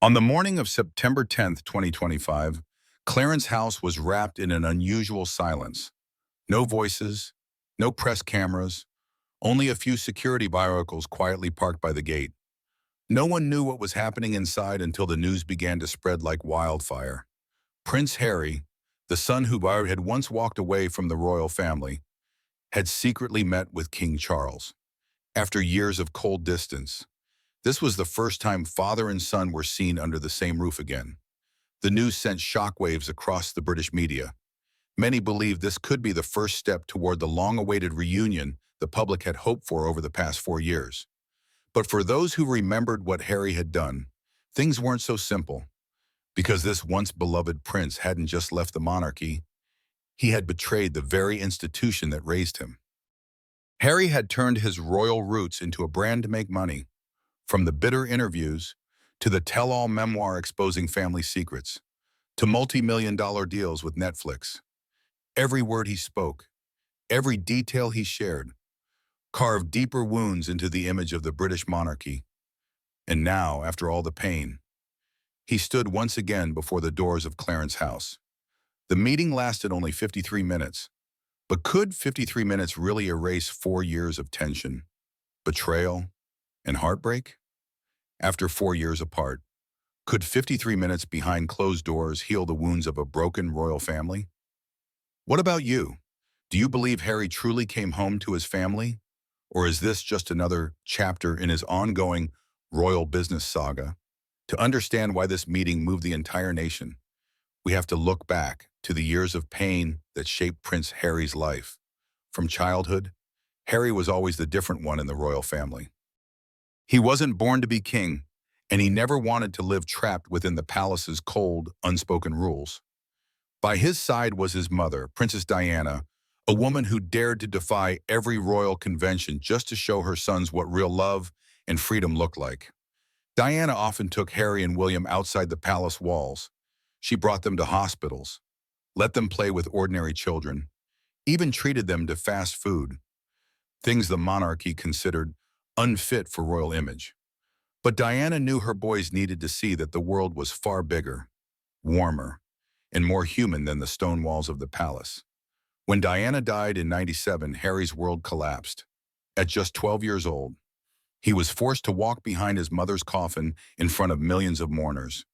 On the morning of September 10th, 2025, Clarence House was wrapped in an unusual silence. No voices, no press cameras, only a few security vehicles quietly parked by the gate. No one knew what was happening inside until the news began to spread like wildfire. Prince Harry, the son who had once walked away from the royal family, had secretly met with King Charles. After years of cold distance, this was the first time father and son were seen under the same roof again. The news sent shockwaves across the British media. Many believed this could be the first step toward the long-awaited reunion the public had hoped for over the past 4 years. But for those who remembered what Harry had done, things weren't so simple. Because this once beloved prince hadn't just left the monarchy, he had betrayed the very institution that raised him. Harry had turned his royal roots into a brand to make money, from the bitter interviews to the tell-all memoir exposing family secrets, to multi-million-dollar deals with Netflix. Every word he spoke, every detail he shared, carved deeper wounds into the image of the British monarchy. And now, after all the pain, he stood once again before the doors of Clarence House. The meeting lasted only 53 minutes, but could 53 minutes really erase 4 years of tension, betrayal, and heartbreak? After 4 years apart, could 53 minutes behind closed doors heal the wounds of a broken royal family? What about you? Do you believe Harry truly came home to his family? Or is this just another chapter in his ongoing royal business saga? To understand why this meeting moved the entire nation, we have to look back to the years of pain that shaped Prince Harry's life. From childhood, Harry was always the different one in the royal family. He wasn't born to be king, and he never wanted to live trapped within the palace's cold, unspoken rules. By his side was his mother, Princess Diana, a woman who dared to defy every royal convention just to show her sons what real love and freedom looked like. Diana often took Harry and William outside the palace walls. She brought them to hospitals, let them play with ordinary children, even treated them to fast food, things the monarchy considered unfit for royal image. But Diana knew her boys needed to see that the world was far bigger, warmer, and more human than the stone walls of the palace. When Diana died in '97, Harry's world collapsed. At just 12 years old, he was forced to walk behind his mother's coffin in front of millions of mourners.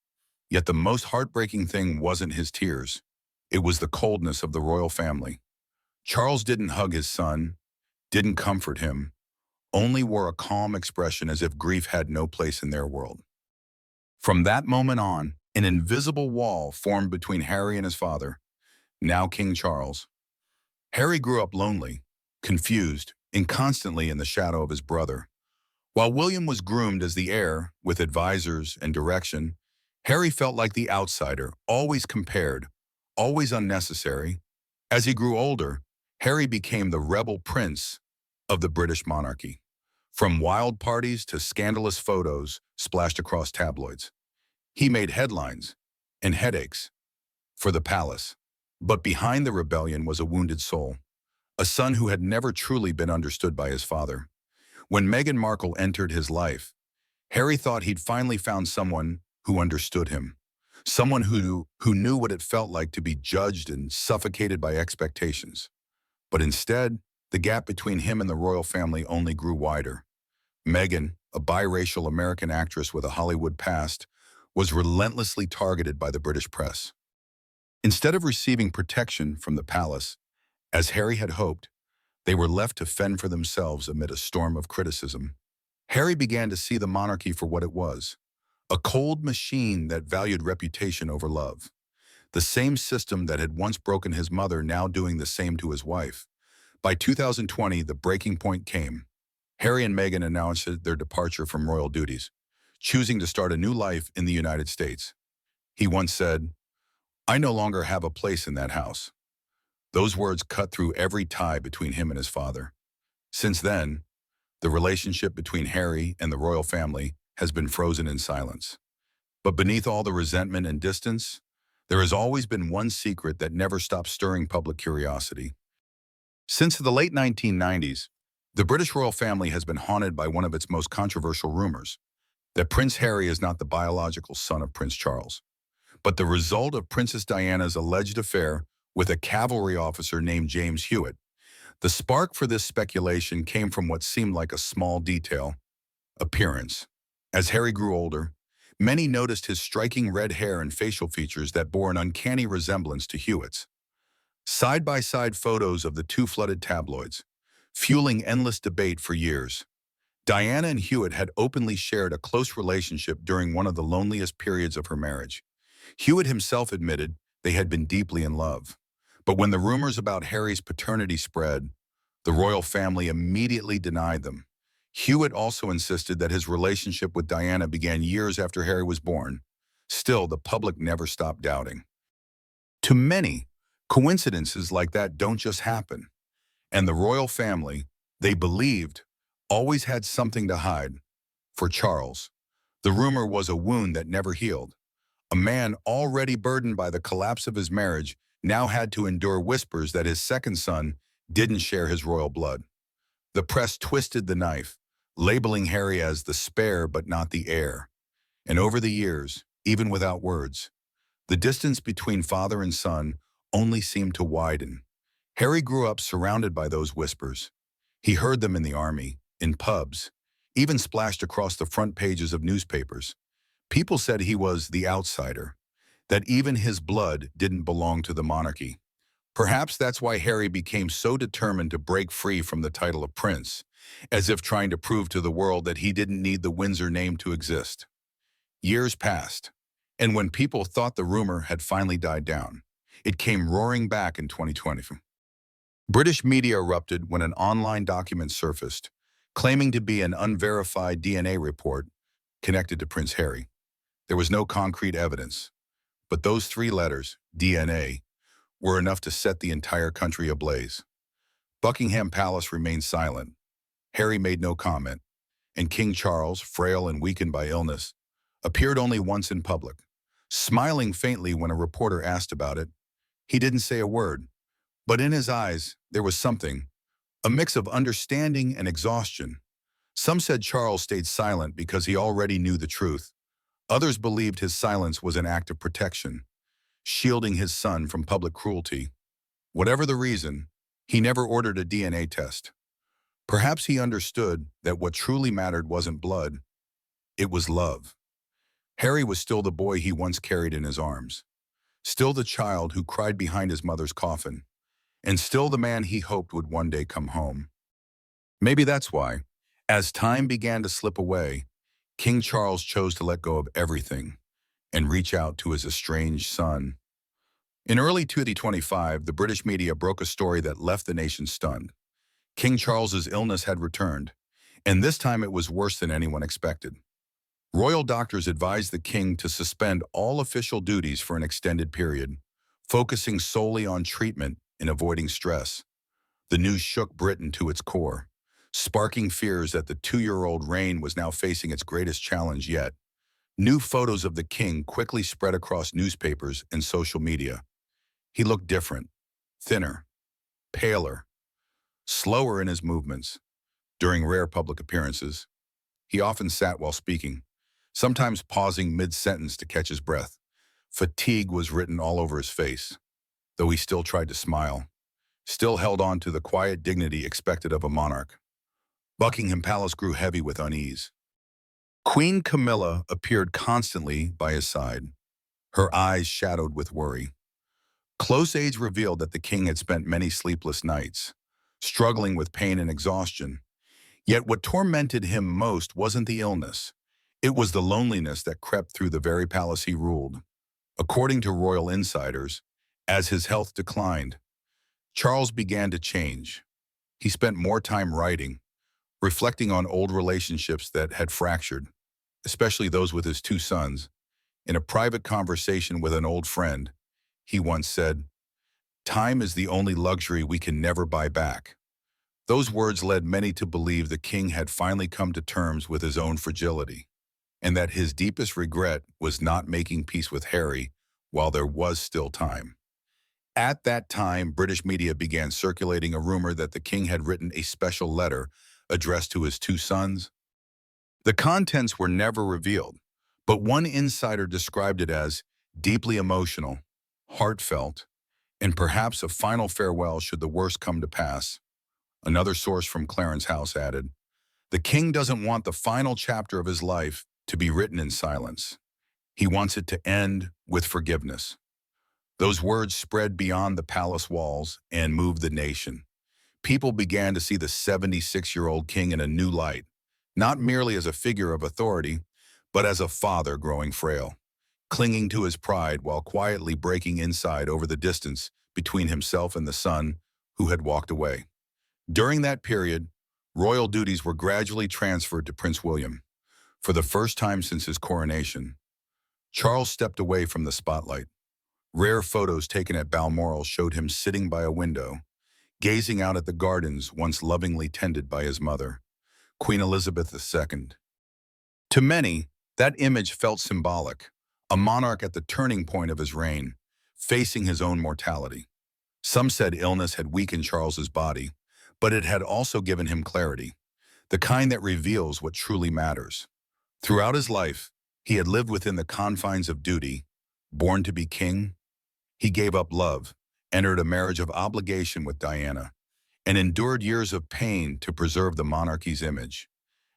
Yet the most heartbreaking thing wasn't his tears. It was the coldness of the royal family. Charles didn't hug his son, didn't comfort him, only wore a calm expression as if grief had no place in their world. From that moment on, an invisible wall formed between Harry and his father, now King Charles. Harry grew up lonely, confused, and constantly in the shadow of his brother. While William was groomed as the heir, with advisors and direction, Harry felt like the outsider, always compared, always unnecessary. As he grew older, Harry became the rebel prince of the British monarchy. From wild parties to scandalous photos splashed across tabloids, he made headlines and headaches for the palace. But behind the rebellion was a wounded soul, a son who had never truly been understood by his father. When Meghan Markle entered his life, Harry thought he'd finally found someone who understood him, someone who knew what it felt like to be judged and suffocated by expectations. But instead, the gap between him and the royal family only grew wider. Meghan, a biracial American actress with a Hollywood past, was relentlessly targeted by the British press. Instead of receiving protection from the palace, as Harry had hoped, they were left to fend for themselves amid a storm of criticism. Harry began to see the monarchy for what it was, a cold machine that valued reputation over love. The same system that had once broken his mother now doing the same to his wife. By 2020, the breaking point came. Harry and Meghan announced their departure from royal duties, choosing to start a new life in the United States. He once said, "I no longer have a place in that house." Those words cut through every tie between him and his father. Since then, the relationship between Harry and the royal family has been frozen in silence. But beneath all the resentment and distance, there has always been one secret that never stopped stirring public curiosity. Since the late 1990s, the British royal family has been haunted by one of its most controversial rumors, that Prince Harry is not the biological son of Prince Charles, but the result of Princess Diana's alleged affair with a cavalry officer named James Hewitt. The spark for this speculation came from what seemed like a small detail: appearance. As Harry grew older, many noticed his striking red hair and facial features that bore an uncanny resemblance to Hewitt's. Side-by-side photos of the two flooded tabloids, fueling endless debate for years. Diana and Hewitt had openly shared a close relationship during one of the loneliest periods of her marriage. Hewitt himself admitted they had been deeply in love. But when the rumors about Harry's paternity spread, the royal family immediately denied them. Hewitt also insisted that his relationship with Diana began years after Harry was born. Still, the public never stopped doubting. To many, coincidences like that don't just happen. And the royal family, they believed, always had something to hide. For Charles, the rumor was a wound that never healed. A man already burdened by the collapse of his marriage now had to endure whispers that his second son didn't share his royal blood. The press twisted the knife, labeling Harry as the spare but not the heir. And over the years, even without words, the distance between father and son only seemed to widen. Harry grew up surrounded by those whispers. He heard them in the army, in pubs, even splashed across the front pages of newspapers. People said he was the outsider, that even his blood didn't belong to the monarchy. Perhaps that's why Harry became so determined to break free from the title of prince, as if trying to prove to the world that he didn't need the Windsor name to exist. Years passed, and when people thought the rumor had finally died down, it came roaring back in 2020. British media erupted when an online document surfaced, claiming to be an unverified DNA report connected to Prince Harry. There was no concrete evidence, but those three letters, DNA, were enough to set the entire country ablaze. Buckingham Palace remained silent. Harry made no comment, and King Charles, frail and weakened by illness, appeared only once in public. Smiling faintly when a reporter asked about it, he didn't say a word, but in his eyes there was something, a mix of understanding and exhaustion. Some said Charles stayed silent because he already knew the truth. Others believed his silence was an act of protection, shielding his son from public cruelty. Whatever the reason, he never ordered a DNA test. Perhaps he understood that what truly mattered wasn't blood, it was love. Harry was still the boy he once carried in his arms, still the child who cried behind his mother's coffin, and still the man he hoped would one day come home. Maybe that's why, as time began to slip away, King Charles chose to let go of everything and reach out to his estranged son. In early 2025, the British media broke a story that left the nation stunned. King Charles's illness had returned, and this time it was worse than anyone expected. Royal doctors advised the king to suspend all official duties for an extended period, focusing solely on treatment and avoiding stress. The news shook Britain to its core, sparking fears that the 2-year-old reign was now facing its greatest challenge yet. New photos of the king quickly spread across newspapers and social media. He looked different, thinner, paler, slower in his movements. During rare public appearances, he often sat while speaking, sometimes pausing mid-sentence to catch his breath. Fatigue was written all over his face, though he still tried to smile, still held on to the quiet dignity expected of a monarch. Buckingham Palace grew heavy with unease. Queen Camilla appeared constantly by his side, her eyes shadowed with worry. Close aides revealed that the king had spent many sleepless nights, struggling with pain and exhaustion. Yet what tormented him most wasn't the illness. It was the loneliness that crept through the very palace he ruled. According to royal insiders, as his health declined, Charles began to change. He spent more time writing, reflecting on old relationships that had fractured, especially those with his two sons. In a private conversation with an old friend, he once said, "Time is the only luxury we can never buy back." Those words led many to believe the king had finally come to terms with his own fragility, and that his deepest regret was not making peace with Harry while there was still time. At that time, British media began circulating a rumor that the king had written a special letter addressed to his two sons. The contents were never revealed, but one insider described it as deeply emotional, heartfelt, and perhaps a final farewell should the worst come to pass. Another source from Clarence House added, "The king doesn't want the final chapter of his life to be written in silence. He wants it to end with forgiveness." Those words spread beyond the palace walls and moved the nation. People began to see the 76-year-old king in a new light, not merely as a figure of authority, but as a father growing frail, clinging to his pride while quietly breaking inside over the distance between himself and the son who had walked away. During that period, royal duties were gradually transferred to Prince William. For the first time since his coronation, Charles stepped away from the spotlight. Rare photos taken at Balmoral showed him sitting by a window, gazing out at the gardens once lovingly tended by his mother, Queen Elizabeth II. To many, that image felt symbolic, a monarch at the turning point of his reign, facing his own mortality. Some said illness had weakened Charles's body, but it had also given him clarity, the kind that reveals what truly matters. Throughout his life, he had lived within the confines of duty, born to be king. He gave up love, entered a marriage of obligation with Diana, and endured years of pain to preserve the monarchy's image.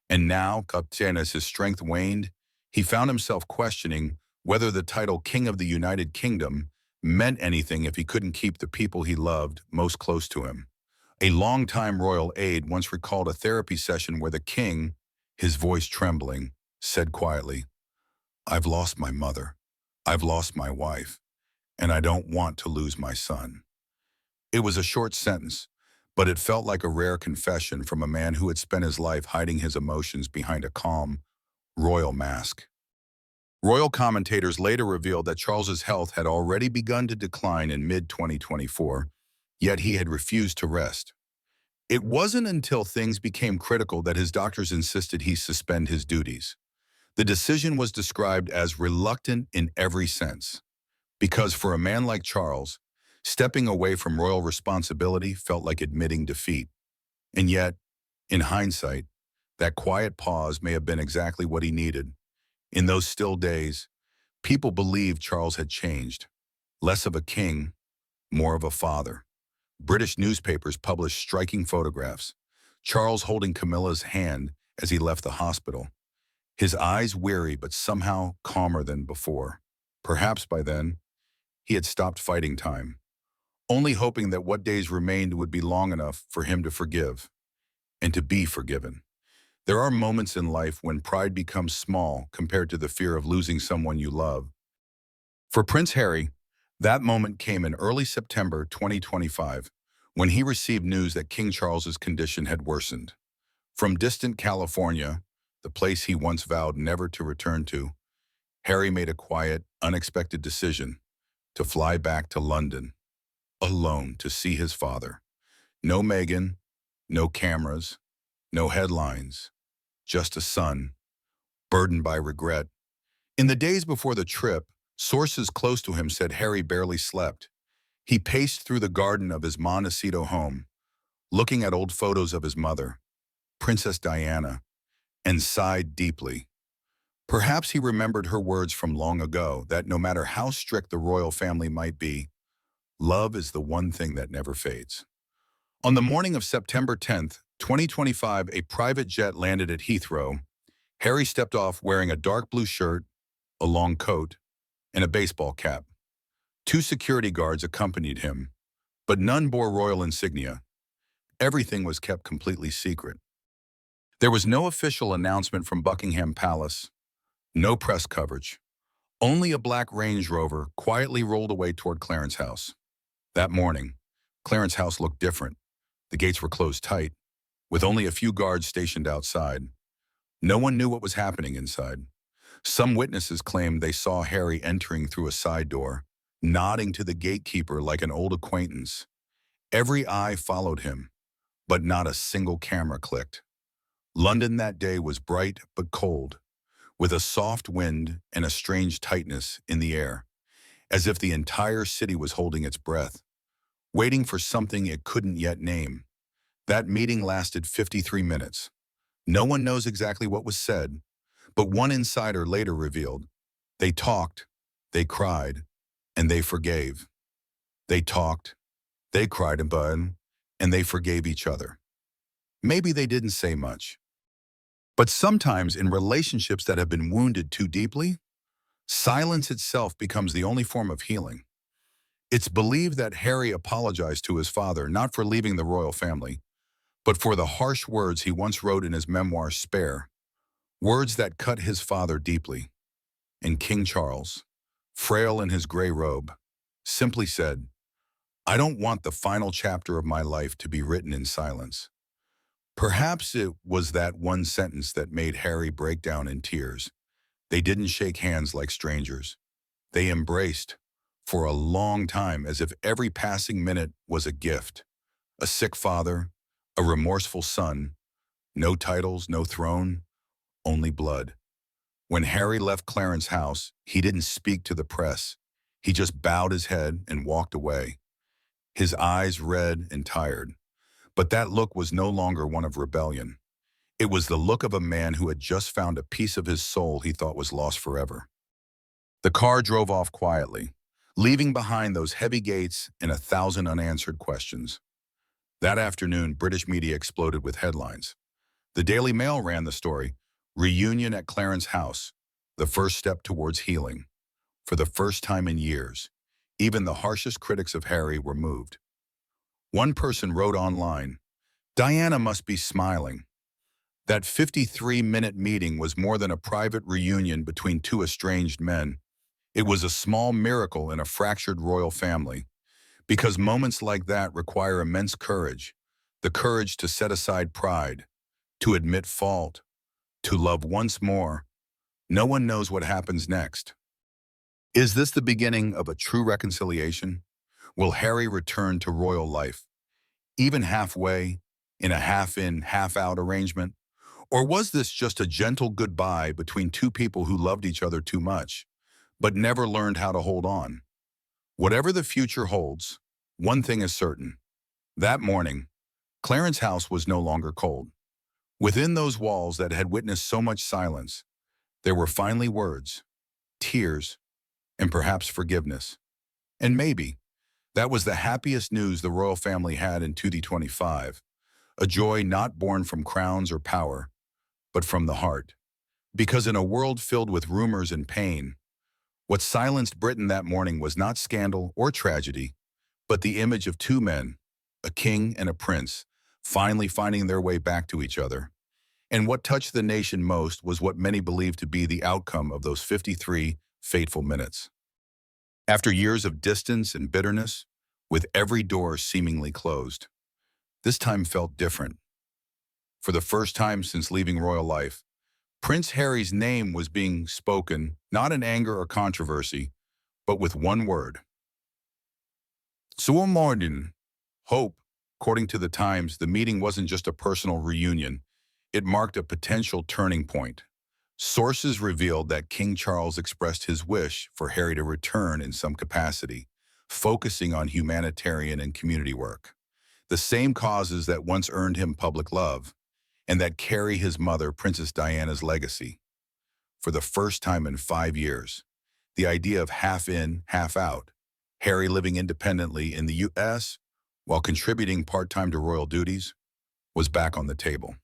And now, as his strength waned, he found himself questioning whether the title King of the United Kingdom meant anything if he couldn't keep the people he loved most close to him. A longtime royal aide once recalled a therapy session where the king, his voice trembling, said quietly, "I've lost my mother, I've lost my wife, and I don't want to lose my son." It was a short sentence, but it felt like a rare confession from a man who had spent his life hiding his emotions behind a calm, royal mask. Royal commentators later revealed that Charles's health had already begun to decline in mid-2024, yet he had refused to rest. It wasn't until things became critical that his doctors insisted he suspend his duties. The decision was described as reluctant in every sense, because for a man like Charles, stepping away from royal responsibility felt like admitting defeat. And yet, in hindsight, that quiet pause may have been exactly what he needed. In those still days, people believed Charles had changed. Less of a king, more of a father. British newspapers published striking photographs. Charles holding Camilla's hand as he left the hospital. His eyes weary but somehow calmer than before. Perhaps by then, he had stopped fighting time, only hoping that what days remained would be long enough for him to forgive and to be forgiven. There are moments in life when pride becomes small compared to the fear of losing someone you love. For Prince Harry, that moment came in early September 2025, when he received news that King Charles's condition had worsened. From distant California, the place he once vowed never to return to, Harry made a quiet, unexpected decision to fly back to London, alone to see his father. No Meghan, no cameras, no headlines, just a son, burdened by regret. In the days before the trip, sources close to him said Harry barely slept. He paced through the garden of his Montecito home, looking at old photos of his mother, Princess Diana, and sighed deeply. Perhaps he remembered her words from long ago that no matter how strict the royal family might be, love is the one thing that never fades. On the morning of September 10th, 2025, a private jet landed at Heathrow. Harry stepped off wearing a dark blue shirt, a long coat, and a baseball cap. 2 security guards accompanied him, but none bore royal insignia. Everything was kept completely secret. There was no official announcement from Buckingham Palace, no press coverage. Only a black Range Rover quietly rolled away toward Clarence House. That morning, Clarence House looked different. The gates were closed tight, with only a few guards stationed outside. No one knew what was happening inside. Some witnesses claimed they saw Harry entering through a side door, nodding to the gatekeeper like an old acquaintance. Every eye followed him, but not a single camera clicked. London that day was bright but cold, with a soft wind and a strange tightness in the air, as if the entire city was holding its breath, waiting for something it couldn't yet name. That meeting lasted 53 minutes. No one knows exactly what was said, but one insider later revealed, they talked, they cried, and they forgave. They talked, they cried and they forgave each other. Maybe they didn't say much. But sometimes in relationships that have been wounded too deeply, silence itself becomes the only form of healing. It's believed that Harry apologized to his father not for leaving the royal family, but for the harsh words he once wrote in his memoir Spare, words that cut his father deeply. And King Charles, frail in his gray robe, simply said, I don't want the final chapter of my life to be written in silence. Perhaps it was that one sentence that made Harry break down in tears. They didn't shake hands like strangers. They embraced for a long time as if every passing minute was a gift. A sick father, a remorseful son, no titles, no throne, only blood. When Harry left Clarence's house, he didn't speak to the press. He just bowed his head and walked away, his eyes red and tired. But that look was no longer one of rebellion. It was the look of a man who had just found a piece of his soul he thought was lost forever. The car drove off quietly, leaving behind those heavy gates and 1,000 unanswered questions. That afternoon, British media exploded with headlines. The Daily Mail ran the story, Reunion at Clarence's house, the first step towards healing. For the first time in years, even the harshest critics of Harry were moved. One person wrote online, Diana must be smiling. That 53-minute meeting was more than a private reunion between two estranged men. It was a small miracle in a fractured royal family, because moments like that require immense courage, the courage to set aside pride, to admit fault, to love once more. No one knows what happens next. Is this the beginning of a true reconciliation? Will Harry return to royal life, even halfway, in a half-in, half-out arrangement? Or was this just a gentle goodbye between two people who loved each other too much, but never learned how to hold on? Whatever the future holds, one thing is certain. That morning, Clarence's house was no longer cold. Within those walls that had witnessed so much silence, there were finally words, tears, and perhaps forgiveness. And maybe that was the happiest news the royal family had in 2025, a joy not born from crowns or power, but from the heart. Because in a world filled with rumors and pain, what silenced Britain that morning was not scandal or tragedy, but the image of two men, a king and a prince, finally finding their way back to each other. And what touched the nation most was what many believed to be the outcome of those 53 fateful minutes. After years of distance and bitterness, with every door seemingly closed, this time felt different. For the first time since leaving royal life, Prince Harry's name was being spoken, not in anger or controversy, but with one word. Suomordin. Hope. According to the Times, the meeting wasn't just a personal reunion. It marked a potential turning point. Sources revealed that King Charles expressed his wish for Harry to return in some capacity, focusing on humanitarian and community work, the same causes that once earned him public love, and that carry his mother, Princess Diana's legacy. For the first time in 5 years, the idea of half in, half out, Harry living independently in the U.S. while contributing part-time to royal duties, was back on the table.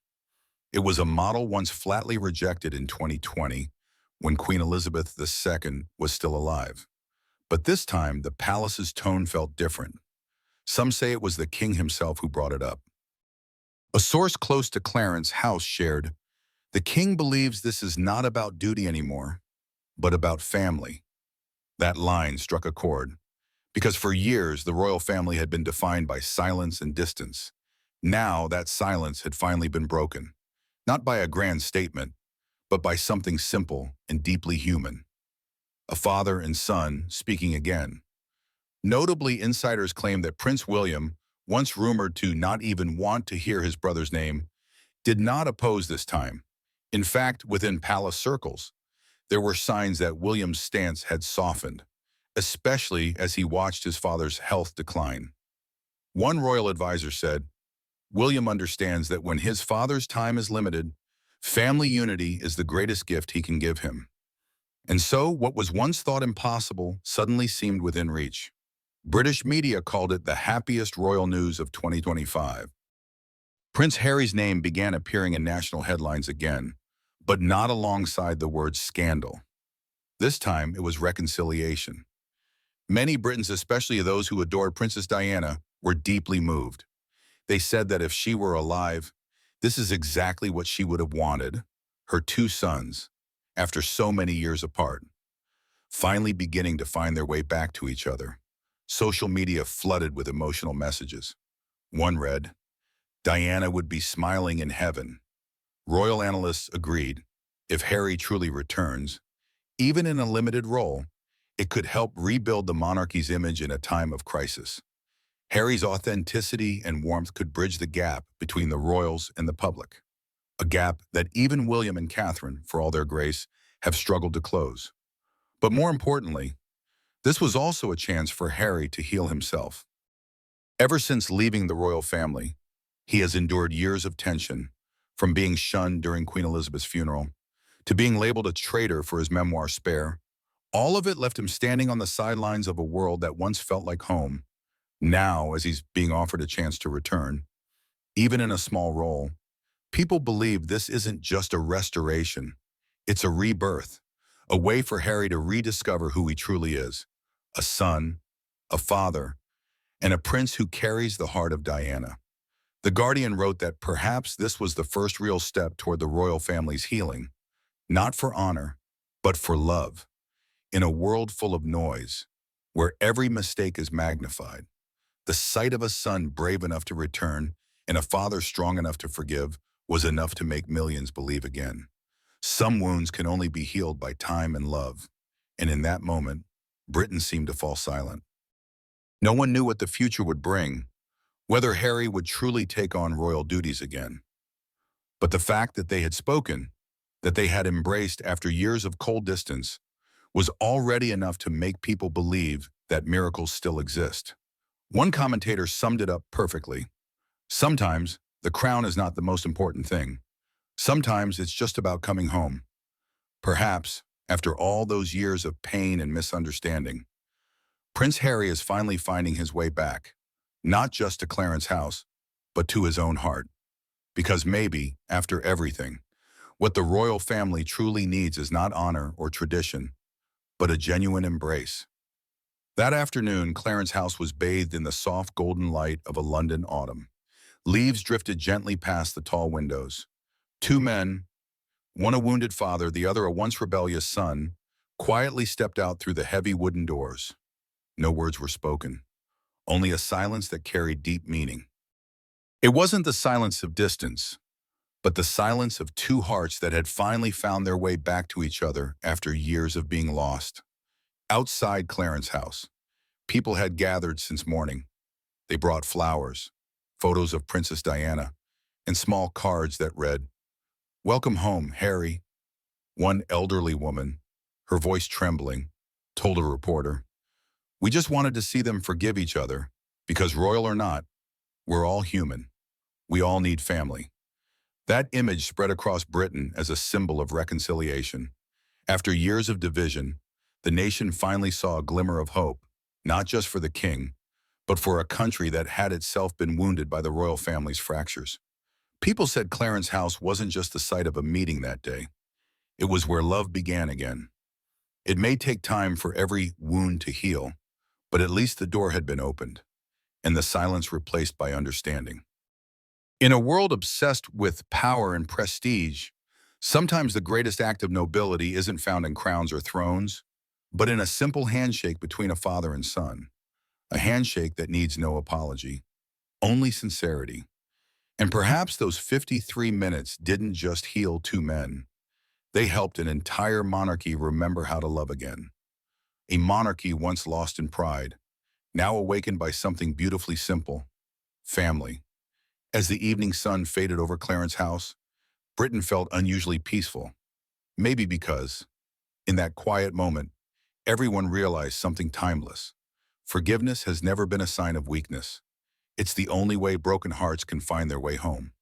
It was a model once flatly rejected in 2020 when Queen Elizabeth II was still alive. But this time, the palace's tone felt different. Some say it was the king himself who brought it up. A source close to Clarence's house shared, the king believes this is not about duty anymore, but about family. That line struck a chord, because for years the royal family had been defined by silence and distance. Now that silence had finally been broken, not by a grand statement, but by something simple and deeply human. A father and son speaking again. Notably, insiders claim that Prince William, once rumored to not even want to hear his brother's name, did not oppose this time. In fact, within palace circles, there were signs that William's stance had softened, especially as he watched his father's health decline. One royal advisor said, William understands that when his father's time is limited, Family unity is the greatest gift he can give him. And so, what was once thought impossible suddenly seemed within reach. British media called it the happiest royal news of 2025. Prince Harry's name began appearing in national headlines again, but not alongside the word scandal. This time, it was reconciliation. Many Britons, especially those who adored Princess Diana, were deeply moved. They said that if she were alive, this is exactly what she would have wanted, her two sons, after so many years apart, finally beginning to find their way back to each other. Social media flooded with emotional messages. One read, "Diana would be smiling in heaven." Royal analysts agreed, if Harry truly returns, even in a limited role, it could help rebuild the monarchy's image in a time of crisis. Harry's authenticity and warmth could bridge the gap between the royals and the public, a gap that even William and Catherine, for all their grace, have struggled to close. But more importantly, this was also a chance for Harry to heal himself. Ever since leaving the royal family, he has endured years of tension, from being shunned during Queen Elizabeth's funeral to being labeled a traitor for his memoir Spare. All of it left him standing on the sidelines of a world that once felt like home. Now, as he's being offered a chance to return, even in a small role, people believe this isn't just a restoration, it's a rebirth, a way for Harry to rediscover who he truly is, a son, a father, and a prince who carries the heart of Diana. The Guardian wrote that perhaps this was the first real step toward the royal family's healing, not for honor, but for love. In a world full of noise, where every mistake is magnified, the sight of a son brave enough to return and a father strong enough to forgive was enough to make millions believe again. Some wounds can only be healed by time and love, and in that moment, Britain seemed to fall silent. No one knew what the future would bring, whether Harry would truly take on royal duties again. But the fact that they had spoken, that they had embraced after years of cold distance, was already enough to make people believe that miracles still exist. One commentator summed it up perfectly. Sometimes, the crown is not the most important thing. Sometimes it's just about coming home. Perhaps, after all those years of pain and misunderstanding, Prince Harry is finally finding his way back, not just to Clarence House, but to his own heart. Because maybe, after everything, what the royal family truly needs is not honor or tradition, but a genuine embrace. That afternoon, Clarence House was bathed in the soft golden light of a London autumn. Leaves drifted gently past the tall windows. Two men, one a wounded father, the other a once rebellious son, quietly stepped out through the heavy wooden doors. No words were spoken, only a silence that carried deep meaning. It wasn't the silence of distance, but the silence of two hearts that had finally found their way back to each other after years of being lost. Outside Clarence House, people had gathered since morning. They brought flowers, photos of Princess Diana, and small cards that read, "Welcome home, Harry." One elderly woman, her voice trembling, told a reporter, "We just wanted to see them forgive each other, because royal or not, we're all human. We all need family." That image spread across Britain as a symbol of reconciliation. After years of division, the nation finally saw a glimmer of hope, not just for the king, but for a country that had itself been wounded by the royal family's fractures. People said Clarence House wasn't just the site of a meeting that day. It was where love began again. It may take time for every wound to heal, but at least the door had been opened, and the silence replaced by understanding. In a world obsessed with power and prestige, sometimes the greatest act of nobility isn't found in crowns or thrones, but in a simple handshake between a father and son. A handshake that needs no apology, only sincerity. And perhaps those 53 minutes didn't just heal two men. They helped an entire monarchy remember how to love again. A monarchy once lost in pride, now awakened by something beautifully simple, family. As the evening sun faded over Clarence House, Britain felt unusually peaceful. Maybe because, in that quiet moment, everyone realized something timeless. Forgiveness has never been a sign of weakness. It's the only way broken hearts can find their way home.